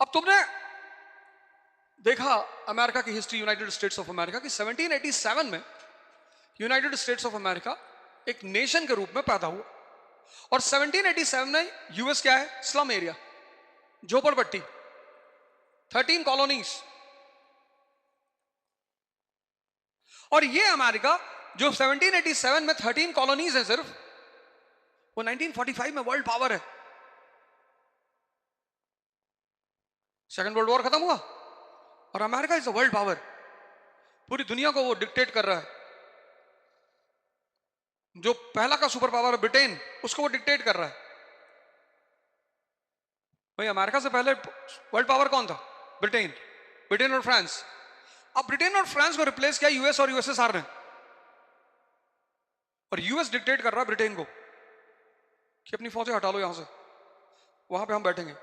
अब तुमने देखा अमेरिका की history, United states of America की, 1787 में यूनाइटेड स्टेट्स ऑफ अमेरिका एक नेशन के रूप में पैदा हुआ। और 1787 में यूएस क्या है? स्लम एरिया, झोपड़पट्टी, 13 कॉलोनीज। और ये अमेरिका जो 1787 में 13 कॉलोनीज है सिर्फ, वो 1945 में वर्ल्ड पावर है। सेकेंड वर्ल्ड वॉर खत्म हुआ और America is the world power. पूरी दुनिया को वो डिक्टेट कर रहा है। जो पहला का सुपर पावर है ब्रिटेन, उसको वो डिक्टेट कर रहा है। भाई अमेरिका से पहले वर्ल्ड पावर कौन था? ब्रिटेन। ब्रिटेन और फ्रांस। अब ब्रिटेन और फ्रांस को रिप्लेस किया यूएस और यूएसएसआर ने। और यूएस डिक्टेट कर रहा है ब्रिटेन को कि अपनी फौजें हटा लो यहां से, वहां पे हम बैठेंगे।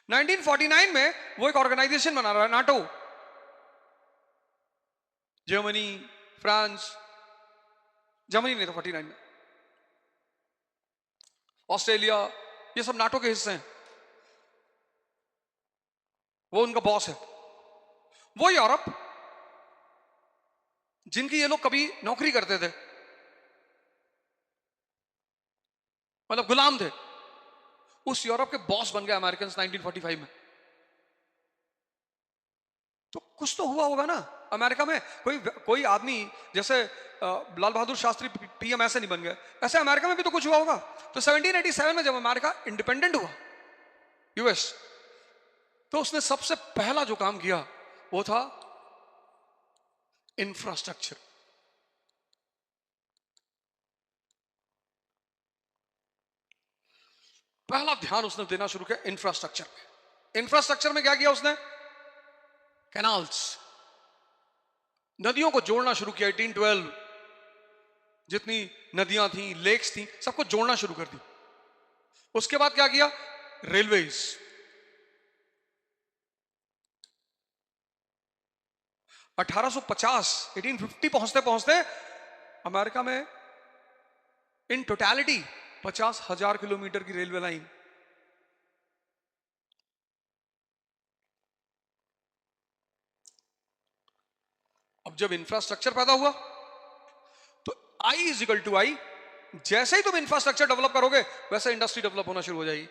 1949 में वो एक ऑर्गेनाइजेशन बना रहा है, नाटो। जर्मनी, फ्रांस, जर्मनी नहीं था 49 में, ऑस्ट्रेलिया, ये सब नाटो के हिस्से हैं। वो उनका बॉस है। वो यूरोप जिनकी ये लोग कभी नौकरी करते थे, मतलब गुलाम थे, उस यूरोप के बॉस बन गए अमेरिकन 1945 में। तो कुछ तो हुआ होगा ना अमेरिका में। कोई आदमी जैसे लाल बहादुर शास्त्री पीएम ऐसे नहीं बन गए, ऐसे अमेरिका में भी तो कुछ हुआ होगा। तो 1787 में जब अमेरिका इंडिपेंडेंट हुआ, यूएस, तो उसने सबसे पहला जो काम किया वो था इंफ्रास्ट्रक्चर। पहला ध्यान उसने देना शुरू किया इंफ्रास्ट्रक्चर पे। इंफ्रास्ट्रक्चर में क्या किया उसने? कैनाल्स, नदियों को जोड़ना शुरू किया। 1812 जितनी नदियां थी, लेक्स थी, सबको जोड़ना शुरू कर दी। उसके बाद क्या किया? रेलवेज। 1850 1850 पहुंचते पहुंचते अमेरिका में इन टोटलिटी 50,000 किलोमीटर की रेलवे लाइन। अब जब इंफ्रास्ट्रक्चर पैदा हुआ तो आई इज इक्वल टू आई। जैसे ही तुम इंफ्रास्ट्रक्चर डेवलप करोगे वैसे इंडस्ट्री डेवलप होना शुरू हो जाएगी।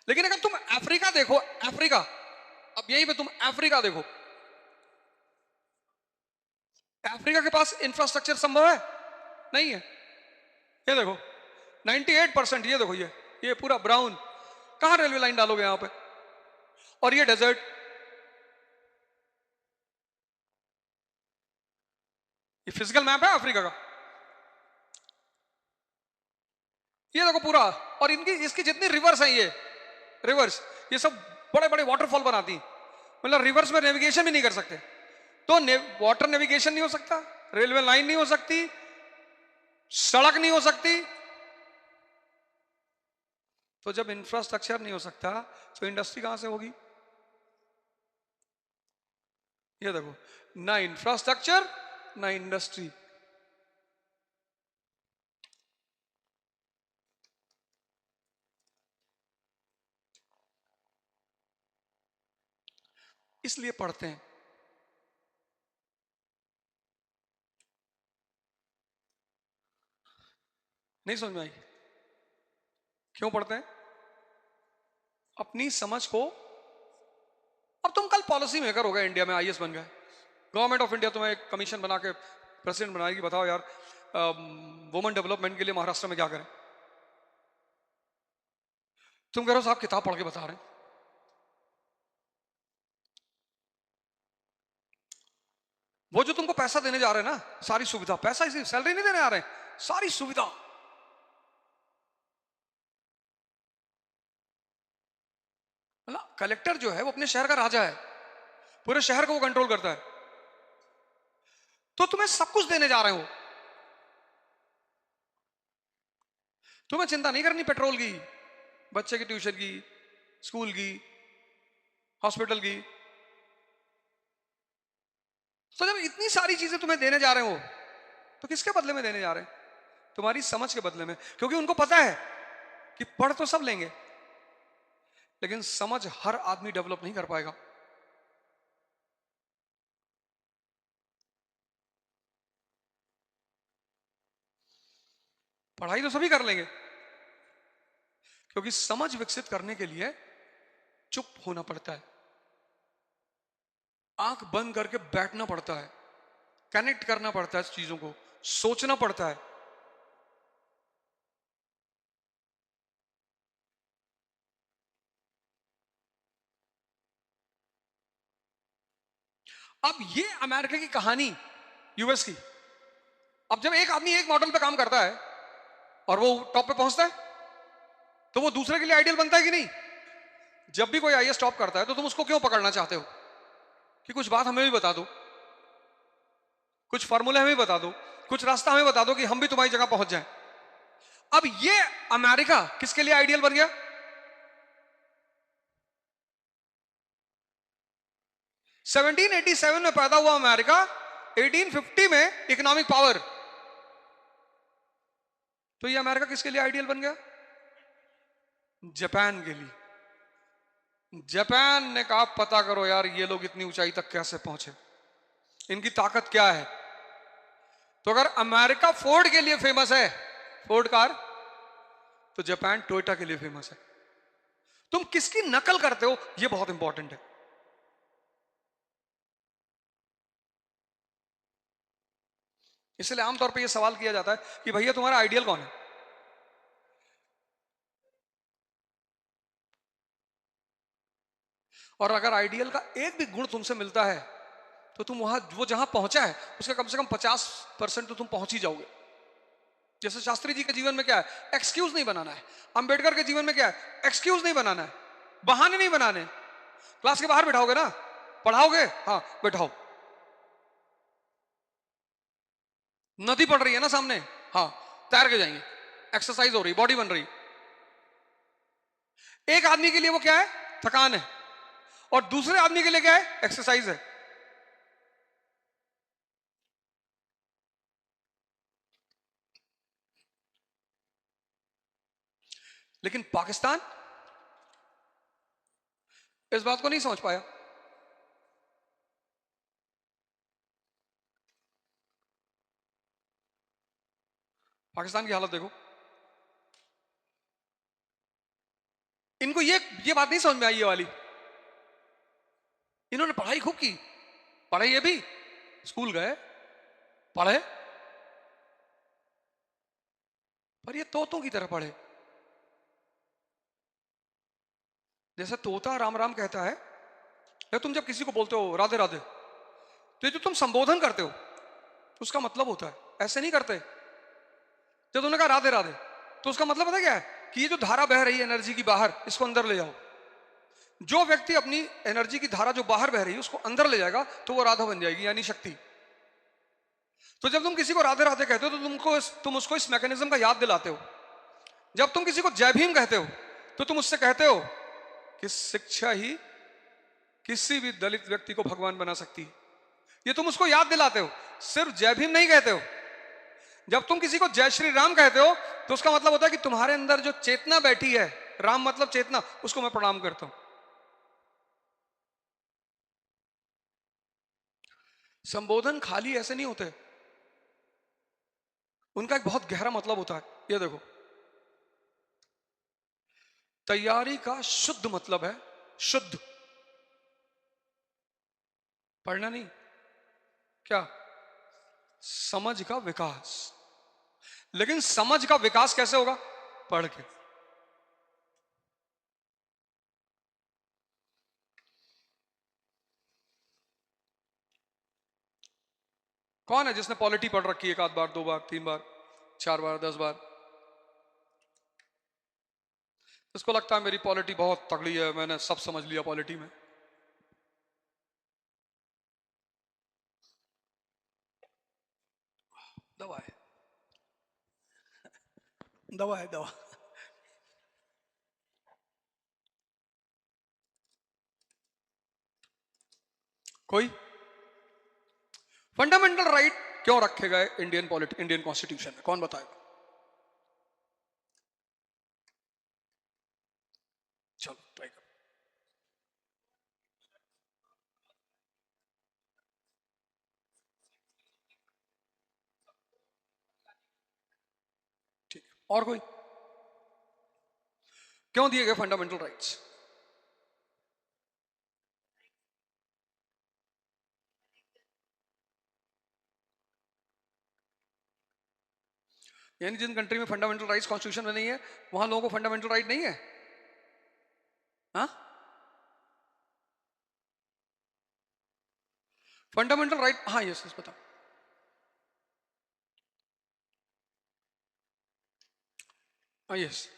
लेकिन अगर तुम अफ्रीका देखो, अफ्रीका, अब यहीं पे तुम अफ्रीका देखो, अफ्रीका के पास इंफ्रास्ट्रक्चर संभव है? नहीं है। ये देखो 98%, ये देखो ये पूरा ब्राउन, कहां रेलवे लाइन डालोगे यहां पे? और ये डेजर्ट, ये फिजिकल मैप है अफ्रीका का। ये देखो पूरा, और इसकी जितनी रिवर्स हैं, ये रिवर्स, ये सब बड़े बड़े वाटरफॉल बनाती हैं। मतलब रिवर्स में नेविगेशन भी नहीं कर सकते। तो वाटर नेविगेशन नहीं हो सकता, रेलवे लाइन नहीं हो सकती, सड़क नहीं हो सकती। तो जब इंफ्रास्ट्रक्चर नहीं हो सकता तो इंडस्ट्री कहां से होगी? ये देखो, ना इंफ्रास्ट्रक्चर ना इंडस्ट्री। इसलिए पढ़ते हैं। नहीं समझ में आई? क्यों पढ़ते हैं? अपनी समझ को। अब तुम कल पॉलिसी मेकर हो गए, इंडिया में आईएएस बन गए, गवर्नमेंट ऑफ इंडिया तुम्हें एक कमीशन बना के प्रेसिडेंट बनाएगी, बताओ यार वुमेन डेवलपमेंट के लिए महाराष्ट्र में क्या करें? तुम कह रहे हो साहब किताब पढ़ के बता रहे हैं। वो जो तुमको पैसा देने जा रहे हैं ना, सारी सुविधा, पैसा इसी सैलरी नहीं देने आ रहे हैं, सारी सुविधा, मतलब कलेक्टर जो है वो अपने शहर का राजा है, पूरे शहर को वो कंट्रोल करता है। तो तुम्हें सब कुछ देने जा रहे हो, तुम्हें चिंता नहीं करनी पेट्रोल की, बच्चे की ट्यूशन की, स्कूल की, हॉस्पिटल की। तो जब इतनी सारी चीजें तुम्हें देने जा रहे हो तो किसके बदले में देने जा रहे हैं? तुम्हारी समझ के बदले में। क्योंकि उनको पता है कि पढ़ तो सब लेंगे लेकिन समझ हर आदमी डेवलप नहीं कर पाएगा। पढ़ाई तो सभी कर लेंगे, क्योंकि समझ विकसित करने के लिए चुप होना पड़ता है, आंख बंद करके बैठना पड़ता है, कनेक्ट करना पड़ता है, चीजों को सोचना पड़ता है। अब ये अमेरिका की कहानी, यूएस की। अब जब एक आदमी एक मॉडल पे काम करता है और वो टॉप पे पहुंचता है तो वो दूसरे के लिए आइडियल बनता है कि नहीं? जब भी कोई आईएएस टॉप करता है तो तुम उसको क्यों पकड़ना चाहते हो कि कुछ बात हमें भी बता दो, कुछ फार्मूले हमें भी बता दो, कुछ रास्ता हमें बता दो कि हम भी तुम्हारी जगह पहुंच जाएं। अब ये अमेरिका किसके लिए आइडियल बन गया? 1787 में पैदा हुआ अमेरिका, 1850 में इकोनॉमिक पावर। तो ये अमेरिका किसके लिए आइडियल बन गया? जापान के लिए। जापान ने कहा पता करो यार ये लोग इतनी ऊंचाई तक कैसे पहुंचे, इनकी ताकत क्या है। तो अगर अमेरिका फोर्ड के लिए फेमस है, फोर्ड कार, तो जापान टोयोटा के लिए फेमस है। तुम किसकी नकल करते हो ये बहुत इंपॉर्टेंट है। इसलिए आमतौर पे ये सवाल किया जाता है कि भैया तुम्हारा आइडियल कौन है? और अगर आइडियल का एक भी गुण तुमसे मिलता है तो तुम वहां, वो जहां पहुंचा है उसका कम से कम 50% तो तुम पहुंच ही जाओगे। जैसे शास्त्री जी के जीवन में क्या है? एक्सक्यूज नहीं बनाना है। अंबेडकर के जीवन में क्या है? एक्सक्यूज नहीं बनाना है, बहाने नहीं बनाने। क्लास के बाहर बैठाओगे ना, पढ़ाओगे, हाँ बैठाओ। नदी पड़ रही है ना सामने, हाँ तैर के जाएंगे, एक्सरसाइज हो रही, बॉडी बन रही। एक आदमी के लिए वो क्या है? थकान है, और दूसरे आदमी के लिए क्या है? एक्सरसाइज है। लेकिन पाकिस्तान इस बात को नहीं समझ पाया। पाकिस्तान की हालत देखो। इनको ये बात नहीं समझ में आई, ये वाली। इन्होंने पढ़ाई खूब की, पढ़े ये भी, स्कूल गए, पढ़े, पर ये तोतों की तरह पढ़े। जैसे तोता राम राम कहता है, या तुम जब किसी को बोलते हो राधे राधे, तो ये जो तुम संबोधन करते हो उसका मतलब होता है, ऐसे नहीं करते। जब तुमने कहा राधे राधे तो उसका मतलब पता क्या है? कि ये जो धारा बह रही है एनर्जी की बाहर, इसको अंदर ले जाओ। जो व्यक्ति अपनी एनर्जी की धारा जो बाहर बह रही है उसको अंदर ले जाएगा तो वो राधा बन जाएगी, यानी शक्ति। तो जब तुम किसी को राधे राधे कहते हो तो तुम उसको इस मैकेनिज्म का याद दिलाते हो। जब तुम किसी को जय भीम कहते हो तो तुम उससे कहते हो कि शिक्षा ही किसी भी दलित व्यक्ति को भगवान बना सकती है। ये तुम उसको याद दिलाते हो, सिर्फ जय भीम नहीं कहते हो। जब तुम किसी को जय श्री राम कहते हो तो उसका मतलब होता है कि तुम्हारे अंदर जो चेतना बैठी है, राम मतलब चेतना, उसको मैं प्रणाम करता हूं। संबोधन खाली ऐसे नहीं होते, उनका एक बहुत गहरा मतलब होता है। ये देखो, तैयारी का शुद्ध मतलब है शुद्ध, पढ़ना नहीं, क्या? समझ का विकास। लेकिन समझ का विकास कैसे होगा? पढ़ के। कौन है जिसने पॉलिटी पढ़ रखी है? एक आध बार, दो बार, तीन बार, चार बार, 10 बार। इसको लगता है मेरी पॉलिटी बहुत तगड़ी है, मैंने सब समझ लिया पॉलिटी में। दवा है, दवा है, दवा। कोई फंडामेंटल राइट क्यों रखे गए इंडियन कॉन्स्टिट्यूशन में, कौन बताएगा? चलो ट्राई करो। ठीक है, और कोई? क्यों दिए गए फंडामेंटल राइट्स? यानी जिन कंट्री में फंडामेंटल राइट्स कॉन्स्टिट्यूशन में नहीं है, वहां लोगों को फंडामेंटल राइट नहीं है? हाँ, फंडामेंटल राइट, हाँ यस यस बताओ। हाँ यस,